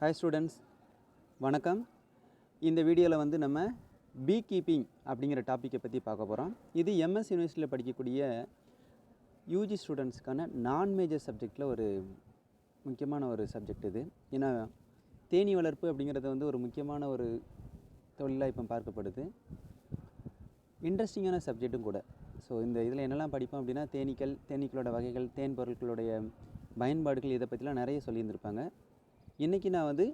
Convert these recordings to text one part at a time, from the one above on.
Hi students, வணக்கம். இந்த வீடியோவில் வந்து நம்ம பீ கீப்பிங் அப்படிங்கிற டாப்பிக்கை பற்றி பார்க்க போகிறோம். இது எம்எஸ் யூனிவர்சிட்டியில் படிக்கக்கூடிய யூஜி ஸ்டூடெண்ட்ஸ்க்கான நான் மேஜர் சப்ஜெக்டில் ஒரு முக்கியமான ஒரு சப்ஜெக்ட் இது. ஏன்னா தேனீ வளர்ப்பு அப்படிங்கிறது வந்து ஒரு முக்கியமான ஒரு தொழிலாக இப்போ பார்க்கப்படுது. இன்ட்ரெஸ்டிங்கான சப்ஜெக்ட்டும் கூட. ஸோ இந்த இதில் என்னெல்லாம் படிப்போம் அப்படின்னா தேனீக்களோட வகைகள், தேன் பொருட்களுடைய பயன்பாடுகள், இதை பற்றிலாம் நிறைய சொல்லியிருந்திருப்பாங்க. இன்றைக்கி நான் வந்து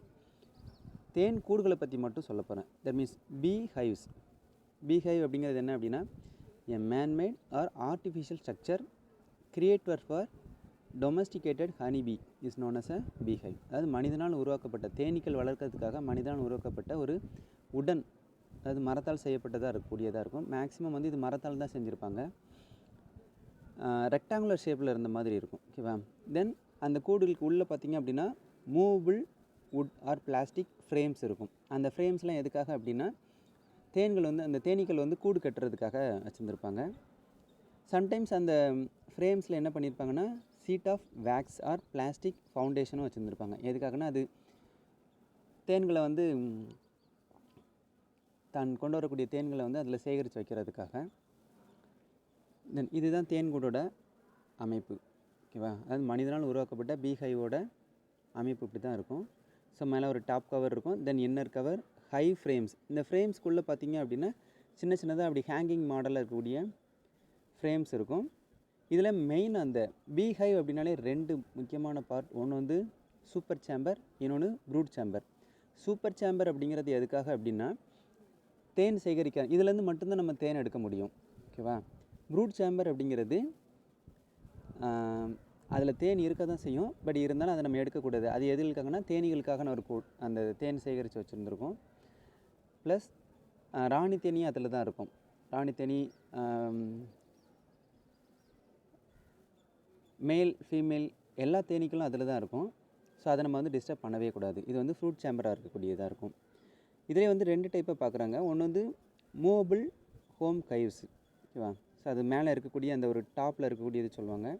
தேன் கூடுகளை பற்றி மட்டும் சொல்ல போகிறேன். That means bee hives. Bee hive அப்படிங்கிறது என்ன அப்படின்னா, a manmade or artificial structure created for domesticated honey bee is known as a bee hive. அதாவது மனிதனால் உருவாக்கப்பட்ட, தேனீக்கள் வளர்க்கறதுக்காக மனிதனால் உருவாக்கப்பட்ட ஒரு உடன், அதாவது மரத்தால் செய்யப்பட்டதாக இருக்கக்கூடியதாக இருக்கும். மேக்ஸிமம் வந்து இது மரத்தால் தான் செஞ்சுருப்பாங்க. ரெக்டாங்குலர் ஷேப்பில் இருந்த மாதிரி இருக்கும். ஓகேவா? தென் அந்த கூடுகளுக்கு உள்ளே பார்த்திங்க அப்படின்னா movable wood or plastic frames இருக்கும். அந்த ஃப்ரேம்ஸ்லாம் எதுக்காக அப்படின்னா, அந்த தேனீக்கள் வந்து கூடு கட்டுறதுக்காக வச்சுருந்துருப்பாங்க. சம்டைம்ஸ் அந்த ஃப்ரேம்ஸில் என்ன பண்ணியிருப்பாங்கன்னா sheet of wax or plastic ஃபவுண்டேஷனும் வச்சுருந்துருப்பாங்க. எதுக்காகனா அது தேன்களை வந்து தான் கொண்டு வரக்கூடிய தேன்களை வந்து அதில் சேகரித்து வைக்கிறதுக்காக. தென் இதுதான் தேன்கூடோட அமைப்பு. ஓகேவா? அதாவது மனிதனால் உருவாக்கப்பட்ட பீ ஹைவோட அமைப்பு இப்படி தான் இருக்கும். ஸோ மேலே ஒரு டாப் கவர் இருக்கும், தென் இன்னர் கவர், ஹை ஃப்ரேம்ஸ். இந்த ஃப்ரேம்ஸ்குள்ளே பார்த்திங்க அப்படின்னா சின்ன சின்னதாக அப்படி ஹேங்கிங் மாடலில் இருக்கக்கூடிய ஃப்ரேம்ஸ் இருக்கும். இதில் மெயின் அந்த பீ ஹைவ் அப்படின்னாலே ரெண்டு முக்கியமான பார்ட். ஒன்று வந்து சூப்பர் சேம்பர், இன்னொன்று ப்ரூட் சேம்பர். சூப்பர் சேம்பர் அப்படிங்கிறது எதுக்காக அப்படின்னா தேன் சேகரிக்க, இதுலேருந்து மட்டும்தான் நம்ம தேன் எடுக்க முடியும். ஓகேவா? ப்ரூட் சேம்பர் அப்படிங்கிறது அதில் தேன் இருக்க தான் செய்யும், பட் இருந்தாலும் அதை நம்ம எடுக்கக்கூடாது. அது எதுக்காகனா தேனீகளுக்காக ஒரு அந்த தேன் சேகரித்து வச்சுருந்துருக்கோம். ப்ளஸ் ராணி தேனியும் அதில் தான் இருக்கும். ராணி தேனி, மேல் ஃபீமேல் எல்லா தேனீக்களும் அதில் தான் இருக்கும். ஸோ அதை நம்ம வந்து டிஸ்டர்ப் பண்ணவே கூடாது. இது வந்து ஃப்ரூட் சேம்பராக இருக்கக்கூடியதாக இருக்கும். இதிலே வந்து ரெண்டு டைப்பை பார்க்குறாங்க. ஒன்று வந்து மூவபிள் ஹோம் ஹைவ்ஸ். ஓகேவா? ஸோ அது மேலே இருக்கக்கூடிய அந்த ஒரு டாப்பில் இருக்கக்கூடியது சொல்லுவாங்க.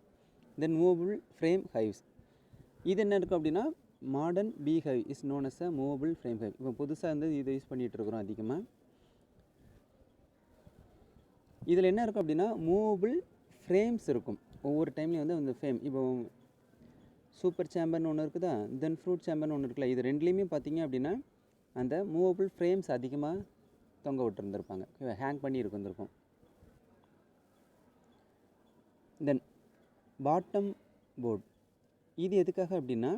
Then movable frame hives. இது என்ன இருக்கும் அப்படின்னா, modern bee hive is known as a movable frame hive. இப்போ புதுசாக வந்து இதை யூஸ் பண்ணிகிட்ருக்குறோம் அதிகமாக. இதில் என்ன இருக்கும் அப்படின்னா மூவபிள் ஃப்ரேம்ஸ் இருக்கும். ஒவ்வொரு டைம்லேயும் வந்து அந்த ஃப்ரேம், இப்போ சூப்பர் சேம்பர்னு ஒன்று இருக்குதா, தென் ஃப்ரூட் சேம்பர்னு ஒன்று இருக்குல்ல, இது ரெண்டுலேயுமே பார்த்திங்க அப்படின்னா அந்த மூவபிள் ஃப்ரேம்ஸ் அதிகமாக தொங்க விட்டுருந்துருப்பாங்க. ஹேங் பண்ணி இருந்திருக்கும். Then bottom board. இது எதுக்காக அப்படின்னா,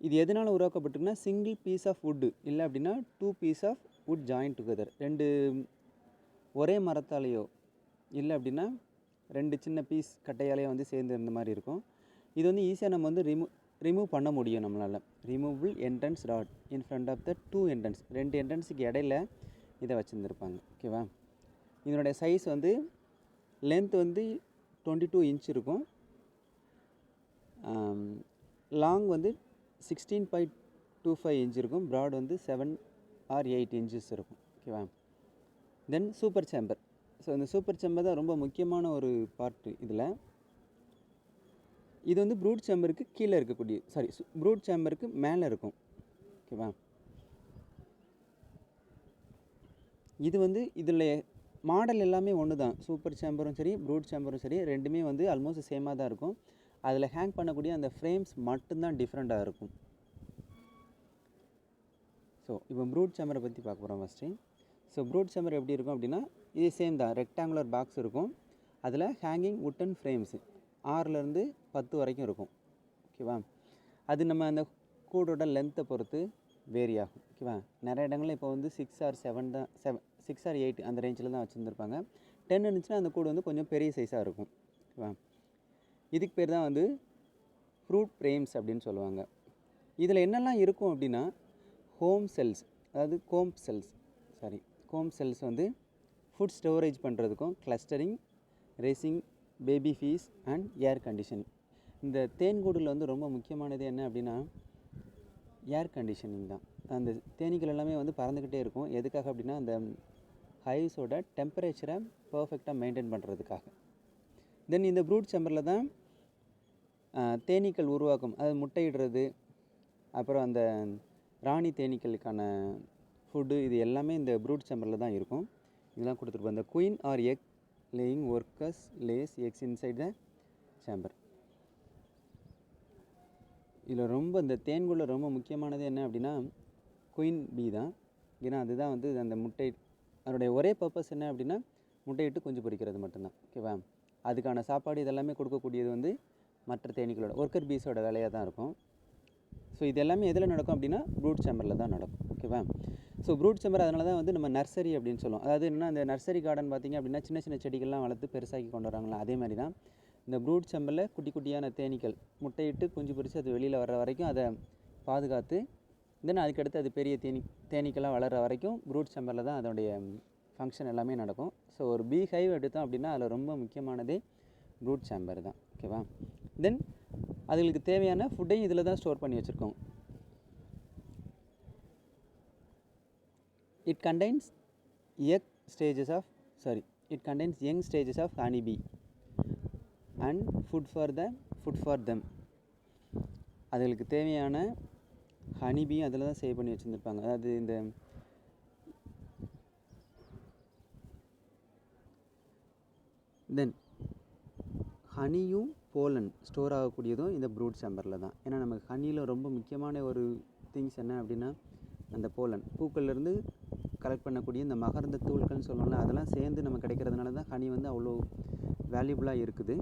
இது எதனால் உருவாக்கப்பட்டிருக்குன்னா சிங்கிள் பீஸ் ஆஃப் வுட்டு, இல்லை அப்படின்னா 2 piece of wood join together. ரெண்டு ஒரே மரத்தாலேயோ இல்லை அப்படின்னா ரெண்டு சின்ன பீஸ் கட்டையாலேயோ வந்து சேர்ந்து இருந்த மாதிரி இருக்கும். இது வந்து ஈஸியாக நம்ம வந்து ரிமூவ் பண்ண முடியும் நம்மளால். Removable entrance rod in front of the 2 entrance. ரெண்டு என்ட்ரன்ஸுக்கு இடையில இதை வச்சுருந்துருப்பாங்க. ஓகேவா? இதனுடைய சைஸ் வந்து லென்த் வந்து 22 இன்ச் இருக்கும். லாங் வந்து 16.25 இன்ச் இருக்கும். ப்ராட் வந்து 7 or 8 இன்ச்சஸ் இருக்கும். ஓகேவா? தென் சூப்பர் சேம்பர். ஸோ இந்த சூப்பர் சேம்பர் தான் ரொம்ப முக்கியமான ஒரு பார்ட்டு இதில். இது வந்து ப்ரூட் சேம்பருக்கு கீழே இருக்கக்கூடிய, ப்ரூட் சேம்பருக்கு மேலே இருக்கும். ஓகேவா? இது வந்து இதில் மாடல் எல்லாமே ஒன்று தான். சூப்பர் சேம்பரும் சரி, ப்ரூட் சேம்பரும் சரி, ரெண்டுமே வந்து ஆல்மோஸ்ட் சேமாக தான் இருக்கும். அதில் ஹேங் பண்ணக்கூடிய அந்த ஃப்ரேம்ஸ் மட்டும்தான் டிஃப்ரெண்ட்டாக இருக்கும். ஸோ இப்போ ப்ரூட் சேம்பரை பற்றி பார்க்க போகிறோம் ஃபஸ்ட்டு. ஸோ ப்ரூட் சேம்பர் எப்படி இருக்கும் அப்படின்னா, இது சேம் தான். ரெக்டாங்குலர் பாக்ஸ் இருக்கும். அதில் ஹேங்கிங் வுட்டன் ஃப்ரேம்ஸு 6லேருந்து 10 வரைக்கும் இருக்கும். ஓகேவா? அது நம்ம அந்த கூடோட லென்த்தை பொறுத்து வேரி ஆகும். ஓகேவா? நிறைய இடங்களில் இப்போ வந்து 6 or 7 தான், 6 or 8 அந்த ரேஞ்சில் தான் வச்சுருந்துருப்பாங்க. 10 இருந்துச்சுன்னா அந்த கூடு வந்து கொஞ்சம் பெரிய சைஸாக இருக்கும். ஓகேவா? இதுக்கு பேர் தான் வந்து ஃப்ரூட் ஃப்ரேம்ஸ் அப்படின்னு சொல்லுவாங்க. இதில் என்னெல்லாம் இருக்கும் அப்படின்னா, ஹோம் செல்ஸ், அதாவது கோம் செல்ஸ் வந்து ஃபுட் ஸ்டோரேஜ் பண்ணுறதுக்கும், clustering, raising baby bees and air conditioning. இந்த தேன்கூடில் வந்து ரொம்ப முக்கியமானது என்ன அப்படின்னா ஏர் கண்டிஷனிங் தான். அந்த தேனீக்கள் எல்லாமே வந்து பறந்துக்கிட்டே இருக்கும். எதுக்காக அப்படின்னா அந்த ஹைவ்ஸோட டெம்பரேச்சரை பர்ஃபெக்டாக மெயின்டைன் பண்ணுறதுக்காக. தென் இந்த ப்ரூட் சேம்பரில் தான் தேனீக்கள் உருவாக்கும், அதாவது முட்டையிடுறது, அப்புறம் அந்த ராணி தேனீக்களுக்கான ஃபுட்டு இது எல்லாமே இந்த ப்ரூட் சேம்பரில் தான் இருக்கும். இதெல்லாம் கொடுத்துருப்போம். இந்த queen or egg laying workers lays eggs inside the chamber. இதில் ரொம்ப இந்த தேன்குள்ள ரொம்ப முக்கியமானது என்ன அப்படின்னா குயின் பீ தான். ஏன்னா அதுதான் வந்து அந்த முட்டை அதனுடைய ஒரே பர்பஸ் என்ன அப்படின்னா முட்டையிட்டு குஞ்சு பொரிக்கிறது மட்டும்தான். ஓகேவா? அதுக்கான சாப்பாடு இதெல்லாமே கொடுக்கக்கூடியது வந்து மற்ற தேனீக்களோட ஒர்க்கர் பீஸோட வேலையாக தான் இருக்கும். ஸோ இது எல்லாமே எதில் நடக்கும் அப்படின்னா ப்ரூட் சேம்பரில் தான் நடக்கும். ஓகேவா? ஸோ ப்ரூட் சேம்பர் அதனால தான் வந்து நம்ம நர்சரி அப்படின்னு சொல்லுவோம். அதாவது என்னென்னா அந்த நர்சரி கார்டன் பார்த்திங்க அப்படின்னா சின்ன சின்ன செடிகள்லாம் வளர்த்து பெருசாக்கி கொண்டு வராங்களா, அதே மாதிரி தான் இந்த ப்ரூட் சேம்பரில் குட்டி குட்டியான தேனீக்கள் முட்டையிட்டு குஞ்சு பொரித்து அது வெளியில் வர்ற வரைக்கும் அதை பாதுகாத்து தென் அதுக்கடுத்து அது பெரிய தேனீக்கெல்லாம் வளர்கிற வரைக்கும் ப்ரூட் சேம்பரில் தான் அதனுடைய ஃபங்க்ஷன் எல்லாமே நடக்கும். ஸோ ஒரு பீ ஹைவ் எடுத்தோம் அப்படின்னா அதில் ரொம்ப முக்கியமானதே ப்ரூட் சேம்பர் தான். ஓகேவா? தென் அதுகளுக்கு தேவையான ஃபுட்டையும் இதில் தான் ஸ்டோர் பண்ணி வச்சுருக்கோம். It contains young stages of honey bee and food for them. அதுகளுக்கு தேவையான ஹனி பீ அதில் தான் சேவ் பண்ணி வச்சுருந்துருப்பாங்க. அதாவது இந்த தென் ஹனியும் போலன் ஸ்டோர் ஆகக்கூடியதும் இந்த ப்ரூட் சேம்பரில் தான். ஏன்னா நமக்கு ஹனியில் ரொம்ப முக்கியமான ஒரு திங்ஸ் என்ன அப்படின்னா அந்த போலன் பூக்கள்லேருந்து கலெக்ட் பண்ணக்கூடிய இந்த மகரந்த தூள்கள்னு சொல்லணும்ல, அதெல்லாம் சேர்ந்து நம்ம கிடைக்கிறதுனால தான் ஹனி வந்து அவ்வளோ வேல்யூபுளாக இருக்குது.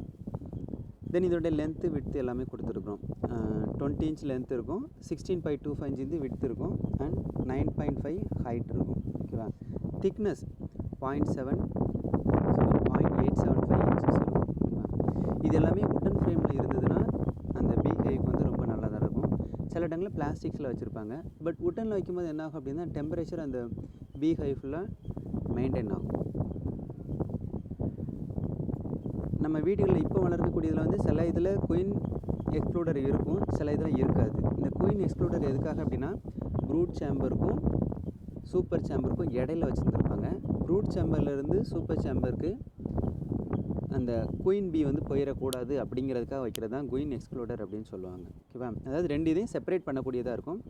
தென் இதோடைய லென்த்து விட்த்து எல்லாமே கொடுத்துருக்குறோம். 20 inch லென்த் இருக்கும், 16.25 inch விட்த் இருக்கும் அண்ட் 9.5 ஹைட் இருக்கும். ஓகேவா? திக்னஸ் 0.875 inches இருக்கும். ஓகேவா? இது எல்லாமே உட்டன் ஃப்ரேமில் இருந்ததுன்னா அந்த பீ ஹைவ்க்கு வந்து ரொம்ப நல்லா தான் இருக்கும். சில இடங்களில் பிளாஸ்டிக்ஸில் வச்சுருப்பாங்க. பட் உட்டனில் வைக்கும்போது என்ன ஆகும் அப்படின்னா டெம்பரேச்சர் அந்த பீ ஹைவ்ல மெயின்டைன் ஆகும். நம்ம வீடுகளில் இப்போ வளர்க்கக்கூடியதில் வந்து சில இதில் குயின் எக்ஸ்க்ளூடர் இருக்கும், சில இதில் இருக்காது. இந்த குயின் எக்ஸ்க்ளூடர் எதுக்காக அப்படின்னா ப்ரூட் சேம்பருக்கும் சூப்பர் சேம்பருக்கும் இடையில வச்சுருந்துருப்பாங்க. ப்ரூட் சேம்பர்லேருந்து சூப்பர் சேம்பருக்கு அந்த குயின் பீ வந்து போயிடக்கூடாது அப்படிங்கிறதுக்காக வைக்கிறது தான் குயின் எக்ஸ்க்ளூடர் அப்படின்னு சொல்லுவாங்க. ஓகேவா? அதாவது ரெண்டு இதையும் செப்பரேட் பண்ணக்கூடியதாக இருக்கும்.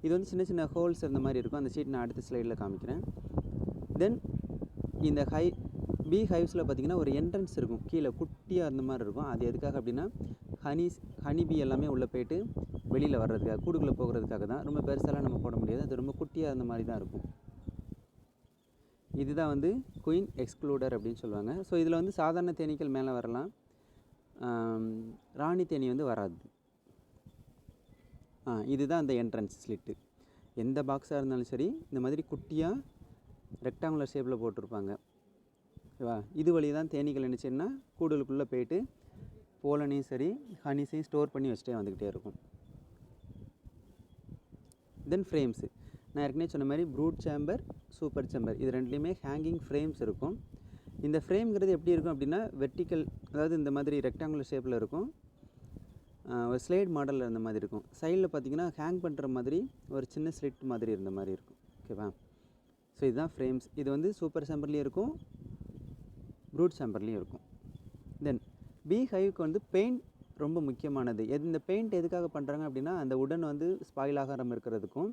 இது வந்து சின்ன சின்ன ஹோல்ஸ் இருந்த மாதிரி இருக்கும். அந்த ஷீட் நான் அடுத்த ஸ்லைடில் காமிக்கிறேன். தென் இந்த பீ ஹைவ்ஸில் பார்த்திங்கன்னா ஒரு என்ட்ரன்ஸ் இருக்கும், கீழே குட்டியாக இருந்த மாதிரி இருக்கும். அது எதுக்காக அப்படின்னா ஹனி பீ எல்லாமே உள்ளே போய்ட்டு வெளியில் வர்றதுக்காக, கூடுக்குள்ளே போகிறதுக்காக தான். ரொம்ப பெருசாலாம் நம்ம போட முடியாது, அது ரொம்ப குட்டியாக இருந்த மாதிரி தான் இருக்கும். இதுதான் வந்து குயின் எக்ஸ்க்ளூடர் அப்படின்னு சொல்லுவாங்க. ஸோ இதில் வந்து சாதாரண தேனீக்கள் மேலே வரலாம், ராணி தேனி வந்து வராது. இதுதான் அந்த என்ட்ரன்ஸ் ஸ்லிட்டு. எந்த பாக்ஸாக இருந்தாலும் சரி இந்த மாதிரி குட்டியாக ரெக்டாங்குலர் ஷேப்பில் போட்டிருப்பாங்க. ஓகேவா? இது வழி தான் தேனீக்கள் நினச்சின்னா கூடுதலுக்குள்ளே போய்ட்டு போலனையும் சரி ஹனிஸையும் ஸ்டோர் பண்ணி வச்சுட்டே வந்துக்கிட்டே இருக்கும். தென் ஃப்ரேம்ஸு நான் ஏற்கனவே சொன்ன மாதிரி ப்ரூட் சேம்பர் சூப்பர் சேம்பர் இது ரெண்டுலேயுமே ஹேங்கிங் ஃப்ரேம்ஸ் இருக்கும். இந்த ஃப்ரேம்ங்கிறது எப்படி இருக்கும் அப்படின்னா வெர்டிக்கல், அதாவது இந்த மாதிரி ரெக்டாங்குலர் ஷேப்பில் இருக்கும், ஒரு ஸ்லைட் மாடலில் இருந்த மாதிரி இருக்கும். சைடில் பார்த்திங்கன்னா ஹேங் பண்ணுற மாதிரி ஒரு சின்ன ஸ்லிட் மாதிரி இருந்த மாதிரி இருக்கும். ஓகேவா? ஸோ இதுதான் ஃப்ரேம்ஸ். இது வந்து சூப்பர் சேம்பர்லேயும் இருக்கும், ப்ரூட் சேம்பர்லேயும் இருக்கும். தென் பீ ஹைவுக்கு வந்து பெயிண்ட் ரொம்ப முக்கியமானது. இந்த பெயிண்ட் எதுக்காக பண்ணுறாங்க அப்படின்னா அந்த உடன் வந்து ஸ்பாயில் ஆகாமல் இருக்கிறதுக்கும்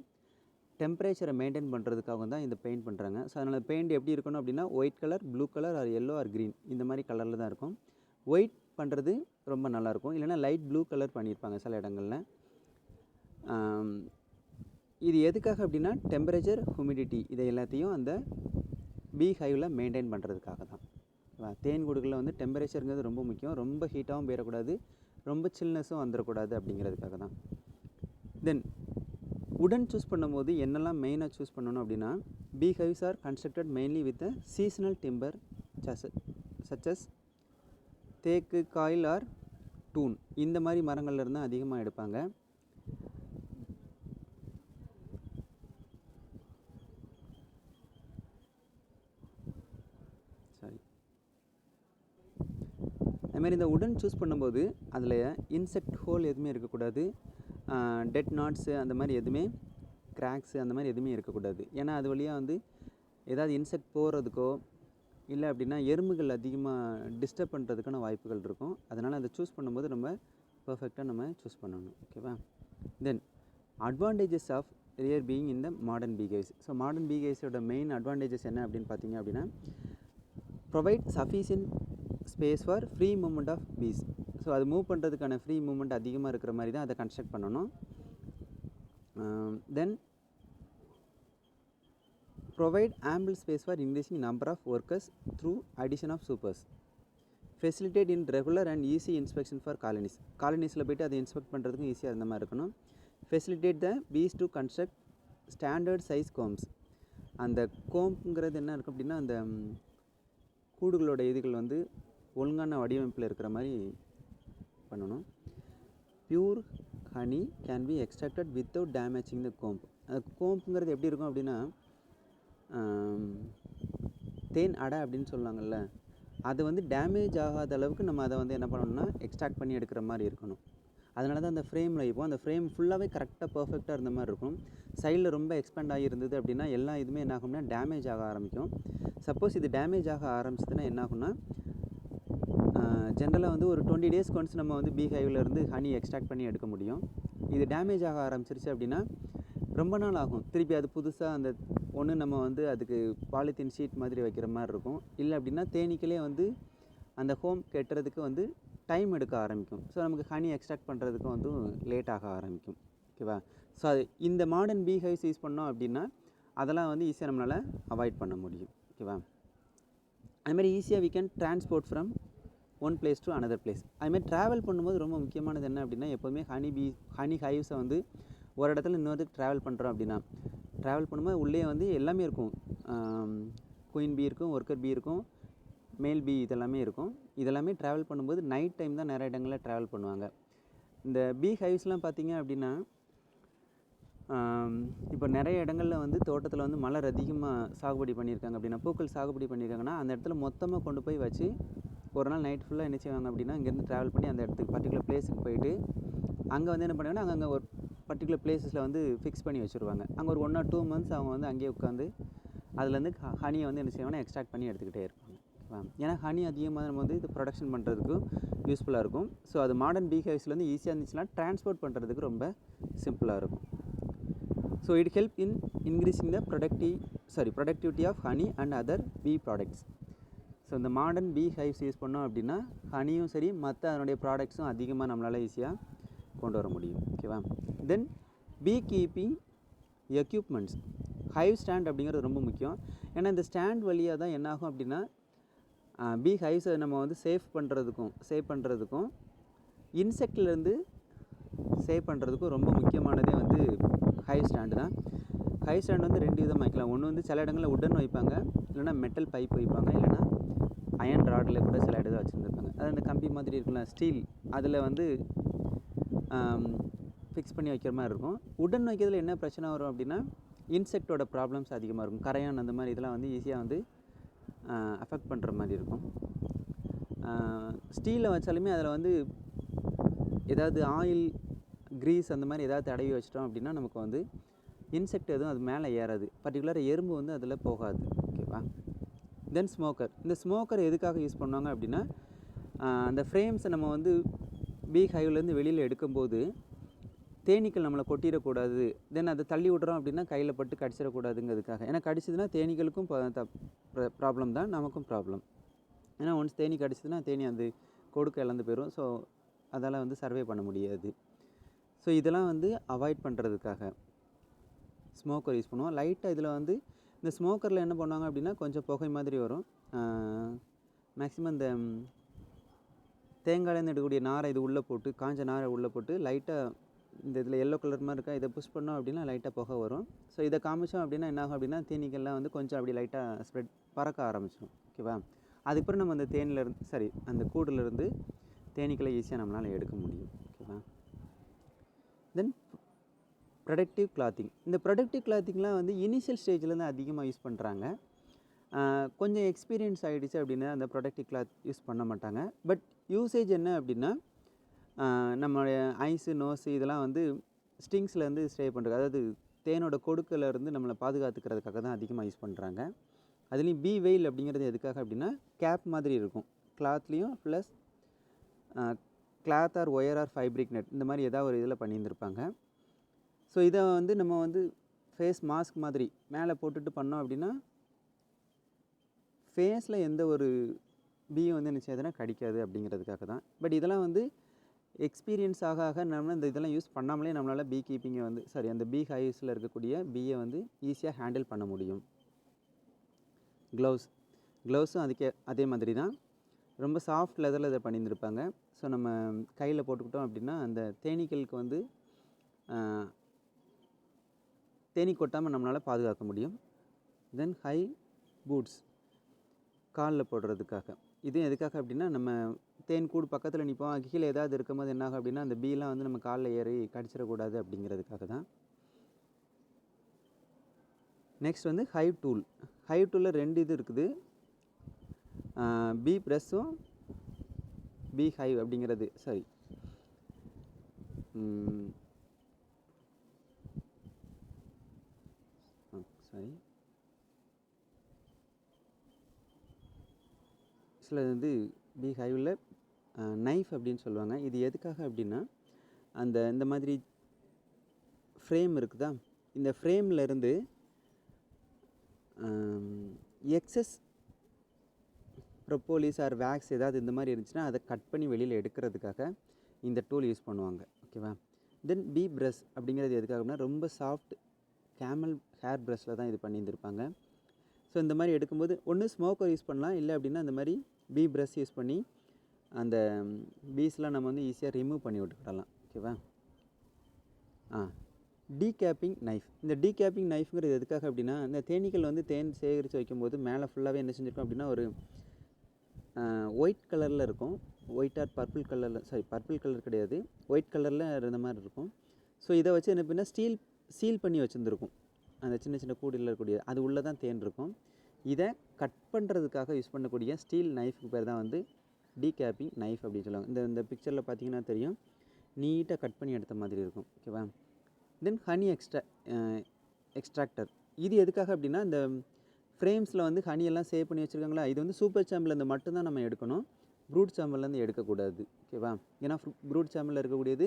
டெம்பரேச்சரை மெயின்டைன் பண்ணுறதுக்காக தான் இந்த பெயிண்ட் பண்ணுறாங்க. ஸோ அதனால் பெயிண்ட் எப்படி இருக்கணும் அப்படின்னா white colour, blue colour or yellow R green இந்த மாதிரி கலரில் தான் இருக்கும். ஒயிட் பண்ணுறது ரொம்ப நல்லாயிருக்கும், இல்லைனா லைட் ப்ளூ கலர் பண்ணியிருப்பாங்க சில இடங்களில். இது எதுக்காக அப்படின்னா டெம்பரேச்சர், ஹுமிடிட்டி இதை எல்லாத்தையும் அந்த பீ ஹைவில் மெயின்டைன் பண்ணுறதுக்காக தான். தேன் கூடுகளில் வந்து டெம்பரேச்சருங்கிறது ரொம்ப முக்கியம். ரொம்ப ஹீட்டாகவும் போயிடக்கூடாது, ரொம்ப சில்னஸும் வந்துடக்கூடாது அப்படிங்கிறதுக்காக தான். தென் உடன் சூஸ் பண்ணும்போது என்னெல்லாம் மெயினாக சூஸ் பண்ணணும் அப்படின்னா bee hives are constructed mainly with a seasonal timber such as தேக்கு, காயில் ஆர் டூன் இந்த மாதிரி மரங்கள்லேருந்து அதிகமாக எடுப்பாங்க. அதுமாதிரி இந்த உடன் சூஸ் பண்ணும்போது அதில் இன்செக்ட் ஹோல் எதுவுமே இருக்கக்கூடாது, டெட் நாட்ஸு அந்த மாதிரி எதுவுமே, கிராக்ஸு அந்த மாதிரி எதுவுமே இருக்கக்கூடாது. ஏன்னா அது வழியாக வந்து ஏதாவது இன்செக்ட் போகிறதுக்கோ இல்லை அப்படின்னா எறும்புகள் அதிகமாக டிஸ்டர்ப் பண்ணுறதுக்கான வாய்ப்புகள் இருக்கும். அதனால் அதை சூஸ் பண்ணும்போது நம்ம பர்ஃபெக்டாக நம்ம சூஸ் பண்ணணும். ஓகேவா? Then advantages of rear being இந்த மாடர்ன் பீகேவ்ஸ். ஸோ மாடர்ன் பீகேவ்ஸோட மெயின் அட்வான்டேஜஸ் என்ன அப்படின்னு பார்த்தீங்க அப்படின்னா, provide sufficient space for free movement of bees. So அது மூவ் பண்ணுறதுக்கான ஃப்ரீ மூவ்மெண்ட் அதிகமாக இருக்கிற மாதிரி தான் அதை கன்ஸ்ட்ரக்ட் பண்ணணும். Then provide ample space for increasing number of workers through addition of supers. Facilitate in regular and easy inspection for colonies. காலனிஸில் போய்ட்டு அதை இன்ஸ்பெக்ட் பண்ணுறதுக்கும் ஈஸியாக இருந்த மாதிரி இருக்கணும். Facilitate the bees to construct standard size combs. அந்த கோம்ங்கிறது என்ன இருக்கும் அப்படின்னா, அந்த கூடுகளோட இதுகள் வந்து ஒழுங்கான வடிவமைப்பில் இருக்கிற மாதிரி பண்ணணும். Pure honey can be extracted without damaging the comb. அந்த கோம்புங்கிறது எப்படி இருக்கும் அப்படின்னா, தேன் அடை அப்படின்னு சொல்லுவாங்கள்ல, அது வந்து டேமேஜ் ஆகாத அளவுக்கு நம்ம அதை வந்து என்ன பண்ணணும்னா எக்ஸ்ட்ராக்ட் பண்ணி எடுக்கிற மாதிரி இருக்கணும். அதனால தான் அந்த ஃப்ரேமில் இப்போ அந்த ஃப்ரேம் ஃபுல்லாகவே கரெக்டாக பர்ஃபெக்டாக இருந்த மாதிரி இருக்கும். சைடில் ரொம்ப எக்ஸ்பேண்ட் ஆகியிருந்தது அப்படின்னா எல்லா இதுவுமே என்ன ஆகும்னா டேமேஜ் ஆக ஆரம்பிக்கும். சப்போஸ் இது டேமேஜ் ஆக ஆரம்பிச்சதுன்னா என்ன ஆகும்னா, ஜென்ரலாக வந்து ஒரு 20 days ஒன்ஸ் நம்ம வந்து பீஹைவ்லேருந்து ஹனி எக்ஸ்ட்ராக்ட் பண்ணி எடுக்க முடியும். இது டேமேஜ் ஆக ஆரம்பிச்சிருச்சு அப்படின்னா ரொம்ப நாள் ஆகும். திருப்பி அது புதுசாக அந்த ஒன்று நம்ம வந்து அதுக்கு பாலித்தீன் ஷீட் மாதிரி வைக்கிற மாதிரி இருக்கும். இல்லை அப்படின்னா தேனீக்களே வந்து அந்த ஹோம் கெட்டுறதுக்கு வந்து டைம் எடுக்க ஆரம்பிக்கும். ஸோ நமக்கு ஹனி எக்ஸ்ட்ராக்ட் பண்ணுறதுக்கும் வந்து லேட் ஆக ஆரம்பிக்கும். ஓகேவா? ஸோ அது இந்த மாடர்ன் பீஹைவ்ஸ் யூஸ் பண்ணோம் அப்படின்னா அதெல்லாம் வந்து ஈஸியாக நம்மளால் அவாய்ட் பண்ண முடியும். ஓகேவா? அதுமாதிரி ஈஸியாக we can transport from one place to another place. அதுமாதிரி ட்ராவல் பண்ணும்போது ரொம்ப முக்கியமானது என்ன அப்படின்னா, எப்போதுமே ஹனி ஹைவ்ஸை வந்து ஒரு இடத்துல இன்னொரு ட்ராவல் பண்ணுறோம் அப்படின்னா, ட்ராவல் பண்ணும்போது உள்ளே வந்து எல்லாமே இருக்கும். குயின் பீ இருக்கும், ஒர்க்கர் பீ இருக்கும், மேல் பீ இதெல்லாமே இருக்கும். இதெல்லாமே ட்ராவல் பண்ணும்போது நைட் டைம் தான் நிறைய இடங்களில் ட்ராவல் பண்ணுவாங்க. இந்த பீ ஹைவ்ஸ்லாம் பார்த்திங்க அப்படின்னா, இப்போ நிறைய இடங்களில் வந்து தோட்டத்தில் வந்து மலர் அதிகமாக சாகுபடி பண்ணியிருக்காங்க அப்படின்னா, பூக்கள் சாகுபடி பண்ணியிருக்காங்கன்னா அந்த இடத்துல மொத்தமாக கொண்டு போய் வச்சு ஒரு நாள் நைட் ஃபுல்லாக என்ன செய்வாங்க அப்படின்னா, இங்கேருந்து ட்ராவல் பண்ணி அந்த இடத்துக்கு பர்டிகுலர் பிளேஸுக்கு போயிட்டு அங்கே வந்து என்ன பண்ணுவாங்கன்னா, அங்கே ஒரு பர்டிகுலர் பிளேஸஸில் வந்து ஃபிக்ஸ் பண்ணி வச்சுருவாங்க. அங்கே ஒரு 1 or 2 months அவங்க வந்து அங்கேயே உட்காந்து அதுலேருந்து ஹனியை வந்து என்ன செய்வாங்கன்னா எக்ஸ்ட்ராக்ட் பண்ணி எடுத்துக்கிட்டே இருப்பாங்க. ஏன்னா ஹனி அதிகமாக நம்ம வந்து இது ப்ரொடக்ஷன் பண்ணுறதுக்கு யூஸ்ஃபுல்லாக இருக்கும். ஸோ அது மாடர்ன் பீஹைவ்ஸ்லேருந்து ஈஸியாக இருந்துச்சுன்னா ட்ரான்ஸ்போர்ட் பண்ணுறதுக்கு ரொம்ப சிம்பிளாக இருக்கும். So it help in increasing the productivity of honey and other bee products. So இந்த மாடர்ன் பீ ஹைவ்ஸ் யூஸ் பண்ணோம் அப்படின்னா ஹனியும் சரி மற்ற அதனுடைய ப்ராடக்ட்ஸும் அதிகமாக நம்மளால் ஈஸியாக கொண்டு வர முடியும். ஓகேவா? தென் பீ கீப்பிங் எக்யூப்மெண்ட்ஸ். ஹைவ் ஸ்டாண்ட் அப்படிங்கிறது ரொம்ப முக்கியம். ஏன்னா இந்த ஸ்டாண்ட் வழியாக தான் என்ன ஆகும் அப்படின்னா, பீ ஹைவ்ஸை நம்ம வந்து சேவ் பண்ணுறதுக்கும் இன்செக்ட்லேருந்து சேவ் பண்ணுறதுக்கும் ரொம்ப முக்கியமானதே வந்து ஹைவ் ஸ்டாண்டு தான். ஹைவ் ஸ்டாண்ட் வந்து 2 விதமாக வைக்கலாம். ஒன்று வந்து சில இடங்களில் உடன் வைப்பாங்க, இல்லைனா மெட்டல் பைப் வைப்பாங்க, இல்லைனா அயன் ராடில் கூட சில இடத்துல வச்சுருந்துருப்பாங்க. அது அந்த கம்பி மாதிரி இருக்குல்ல ஸ்டீல், அதில் வந்து ஃபிக்ஸ் பண்ணி வைக்கிற மாதிரி இருக்கும். உடன் வைக்கிறதுல என்ன பிரச்சனை வரும் அப்படின்னா, இன்செக்டோட ப்ராப்ளம்ஸ் அதிகமாக இருக்கும். கரையான் அந்த மாதிரி இதெல்லாம் வந்து ஈஸியாக வந்து அஃபெக்ட் பண்ணுற மாதிரி இருக்கும். ஸ்டீலில் வச்சாலுமே அதில் வந்து ஏதாவது ஆயில், க்ரீஸ் அந்த மாதிரி ஏதாவது தடவி வச்சிட்டோம் அப்படின்னா நமக்கு வந்து இன்செக்ட் எதுவும் அது மேலே ஏறாது. பர்டிகுலராக எறும்பு வந்து அதில் போகாது. ஓகேவா? தென் ஸ்மோக்கர். இந்த ஸ்மோக்கர் எதுக்காக யூஸ் பண்ணுவாங்க அப்படின்னா, அந்த ஃப்ரேம்ஸை நம்ம வந்து பீ ஹைவ்லேருந்து வெளியில் எடுக்கும்போது தேனீக்கள் நம்மளை கொட்டிடக்கூடாது. தென் அதை தள்ளி விட்றோம் அப்படின்னா கையில் பட்டு கடிச்சிடக்கூடாதுங்கிறதுக்காக. ஏன்னா கடிச்சதுன்னா தேனீக்களுக்கும் ப்ராப்ளம் தான், நமக்கும் ப்ராப்ளம். ஏன்னா ஒன்ஸ் தேனி கடிச்சதுன்னா தேனி அந்த கொடுக்க இழந்து போயிடும். ஸோ அதால் வந்து சர்வே பண்ண முடியாது. ஸோ இதெல்லாம் வந்து அவாய்ட் பண்ணுறதுக்காக ஸ்மோக்கர் யூஸ் பண்ணுவோம். லைட்டாக இதில் வந்து இந்த ஸ்மோக்கரில் என்ன பண்ணுவாங்க அப்படின்னா, கொஞ்சம் புகை மாதிரி வரும். மேக்ஸிமம் இந்த தேங்காயிலேருந்து எடுக்கக்கூடிய நாரை இது உள்ளே போட்டு, காஞ்ச நாரை உள்ளே போட்டு லைட்டாக இந்த இதில் எல்லோ கலர் மாதிரி இருக்கா, இதை புஷ் பண்ணோம் அப்படின்னா லைட்டாக புகை வரும். ஸோ இதை காமிச்சோம் அப்படின்னா என்ன ஆகும் அப்படின்னா, தேனீக்கள்லாம் வந்து கொஞ்சம் அப்படி லைட்டாக பறக்க ஆரம்பிச்சிடும். ஓகேவா? அதுக்கப்புறம் நம்ம அந்த அந்த கூடுலேருந்து தேனீக்களை ஈஸியாக நம்மளால் எடுக்க முடியும். ஓகேவா? தென் ப்ரொடக்டிவ் கிளாத்திங். இந்த ப்ரொடக்டிவ் கிளாத்திங்லாம் வந்து இனிஷியல் ஸ்டேஜ்லேருந்து அதிகமாக யூஸ் பண்ணுறாங்க. கொஞ்சம் எக்ஸ்பீரியன்ஸ் ஆகிடுச்சு அப்படின்னா அந்த ப்ரொடக்டிவ் கிளாத் யூஸ் பண்ண மாட்டாங்க. பட் யூசேஜ் என்ன அப்படின்னா, நம்மளுடைய ஐஸு, நோஸு இதெல்லாம் வந்து ஸ்டிங்ஸ்லேருந்து ஸ்டே பண்ணுறது, அதாவது தேனோட கொடுக்கிலேருந்து நம்மளை பாதுகாத்துக்கிறதுக்காக தான் அதிகமாக யூஸ் பண்ணுறாங்க. அதுலேயும் பீ வெயில் அப்படிங்கிறது எதுக்காக அப்படின்னா, கேப் மாதிரி இருக்கும் கிளாத்லேயும், plus cloth or wire or fabric net இந்த மாதிரி ஏதாவது ஒரு இதில் பண்ணியிருந்திருப்பாங்க. ஸோ இதை வந்து நம்ம வந்து ஃபேஸ் மாஸ்க் மாதிரி மேலே போட்டுட்டு பண்ணோம் அப்படின்னா ஃபேஸில் எந்த ஒரு பீயும் வந்து என்ன செய்யாதுன்னா கடிக்காது அப்படிங்கிறதுக்காக தான். பட் இதெல்லாம் வந்து எக்ஸ்பீரியன்ஸ் ஆக ஆக நம்ம இந்த இதெல்லாம் யூஸ் பண்ணாமலே நம்மளால் பீ கீப்பிங்கை வந்து அந்த பீ ஹைவ்ஸில் இருக்கக்கூடிய பீயை வந்து ஈஸியாக ஹேண்டில் பண்ண முடியும். க்ளவுஸும் அதே மாதிரி தான் ரொம்ப சாஃப்ட் லெதரில் இதை பண்ணியிருந்திருப்பாங்க. ஸோ நம்ம கையில் போட்டுக்கிட்டோம் அப்படின்னா அந்த தேனீக்களுக்கு வந்து தேனீ கொட்டாமல் நம்மளால் பாதுகாக்க முடியும். தென் ஹை பூட்ஸ் காலில் போடுறதுக்காக. இது எதுக்காக அப்படின்னா நம்ம தேன் கூடு பக்கத்தில் நிற்போம், கீழே ஏதாவது இருக்கும்போது என்னாகும் அப்படின்னா அந்த பீலாம் வந்து நம்ம காலில் ஏறி கடிச்சிடக்கூடாது அப்படிங்கிறதுக்காக தான். நெக்ஸ்ட் வந்து ஹைவ் டூலில் 2 இது இருக்குது. பீ ப்ரெஸ்ஸும் பீ ஹைவ் அப்படிங்கிறது சாரி சில வந்து பீ ஹைவில் நைஃப் அப்படின்னு சொல்லுவாங்க. இது எதுக்காக அப்படின்னா இந்த மாதிரி ஃப்ரேம் இருக்குதா, இந்த ஃப்ரேமில் இருந்து எக்ஸஸ் ப்ரொப்போலிஸ் ஆர் வேக்ஸ் ஏதாவது இந்த மாதிரி இருந்துச்சுன்னா அதை கட் பண்ணி வெளியில் எடுக்கிறதுக்காக இந்த டூல் யூஸ் பண்ணுவாங்க. ஓகேவா. தென் பீ ப்ரஷ் அப்படிங்கிறது எதுக்காக அப்படின்னா ரொம்ப சாஃப்ட் கேமல் ஹேர் ப்ரஷில் தான் இது பண்ணியிருந்திருப்பாங்க. ஸோ இந்த மாதிரி எடுக்கும்போது ஒன்று ஸ்மோக்கர் யூஸ் பண்ணலாம், இல்லை அப்படின்னா இந்த மாதிரி பீ ப்ரஷ் யூஸ் பண்ணி அந்த பீஸ்லாம் நம்ம வந்து ஈஸியாக ரிமூவ் பண்ணி விட்டுக்கிடலாம். ஓகேவா. டீகேப்பிங் நைஃப். இந்த டீகேப்பிங் நைஃப்ங்கிறது எதுக்காக அப்படின்னா இந்த தேனீக்கள் வந்து தேன் சேகரித்து வைக்கும்போது மேலே ஃபுல்லாகவே என்ன செஞ்சுருக்கோம் அப்படின்னா ஒரு ஒயிட் கலரில் இருக்கும். ஒயிட் ஆர் பர்பிள் கலரில் பர்பிள் கலர் கிடையாது, ஒயிட் கலரில் இருந்த மாதிரி இருக்கும். ஸோ இதை வச்சு என்ன பண்ணால் சீல் பண்ணி வச்சுருந்துருக்கும். அந்த சின்ன சின்ன கூடில் இருக்கக்கூடிய அது உள்ளே தான் தேன் இருக்கும். இதை கட் பண்ணுறதுக்காக யூஸ் பண்ணக்கூடிய ஸ்டீல் நைஃப்க்கு பேர் தான் வந்து டீகேப்பிங் நைஃப் அப்படின்னு சொல்லுவாங்க. இந்த பிக்சரில் பார்த்தீங்கன்னா தெரியும், நீட்டாக கட் பண்ணி எடுத்த மாதிரி இருக்கும். ஓகேவா. தென் ஹனி எக்ஸ்ட்ராக்டர். இது எதுக்காக அப்படின்னா இந்த ஃப்ரேம்ஸில் வந்து ஹனியெல்லாம் சேவ் பண்ணி வச்சுருக்காங்களா, இது வந்து சூப்பர் சாம்பிள்லேருந்து மட்டும்தான் நம்ம எடுக்கணும், ப்ரூட் சாம்பிள்லேருந்து எடுக்கக்கூடாது. ஓகேவா. ஏன்னா ப்ரூட் சாம்பிளில் இருக்கக்கூடியது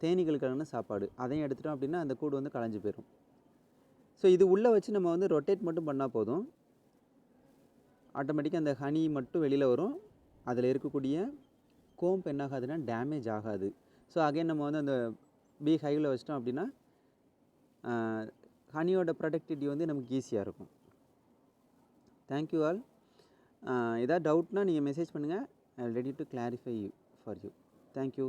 தேனீகளுக்கான சாப்பாடு, அதையும் எடுத்துட்டோம் அப்படின்னா அந்த கூடு வந்து களைஞ்சு போயிடும். ஸோ இது உள்ளே வச்சு நம்ம வந்து ரொட்டேட் மட்டும் பண்ணால் போதும், ஆட்டோமேட்டிக்காக அந்த ஹனி மட்டும் வெளியில் வரும். அதில் இருக்கக்கூடிய கோம்ப் என்ன ஆகாதுன்னா டேமேஜ் ஆகாது. ஸோ அகைன் நம்ம வந்து அந்த பீ ஹைவில் வச்சிட்டோம் அப்படின்னா ஹனியோட ப்ரொடக்டிவிட்டி வந்து நமக்கு ஈஸியாக இருக்கும். Thank you all. ஏதாவது டவுட்னால் நீங்கள் மெசேஜ் பண்ணுங்கள். I will ready to clarify for you. Thank you.